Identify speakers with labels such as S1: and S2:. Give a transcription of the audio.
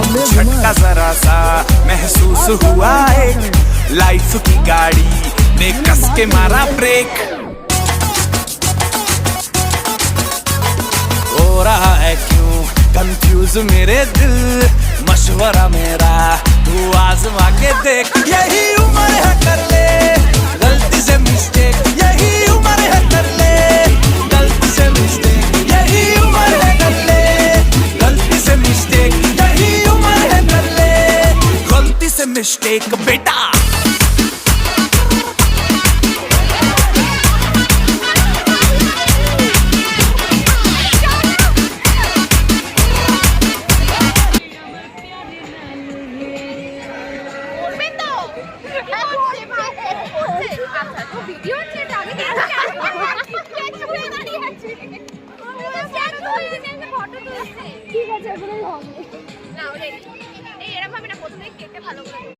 S1: झटका जरा सा महसूस हुआ एक, लाइफ की गाड़ी ने कस के मारा ब्रेक। हो रहा है क्यों कंफ्यूज मेरे दिल, मशवरा मेरा तू आजमा के देख। यही उम्र है कर ले गलती से मिस्टेक, यही उम्र है कर ले गलती से मिस्टेक, यही उम्र है कर ले गलती से मिस्टेक, यही उम्र है कर ले गलती से मिस्टेक बेटा।
S2: ঠিক আছে, এরকম হবে না, এরকম ভাবে না, প্রথমে কেটে ভালো করে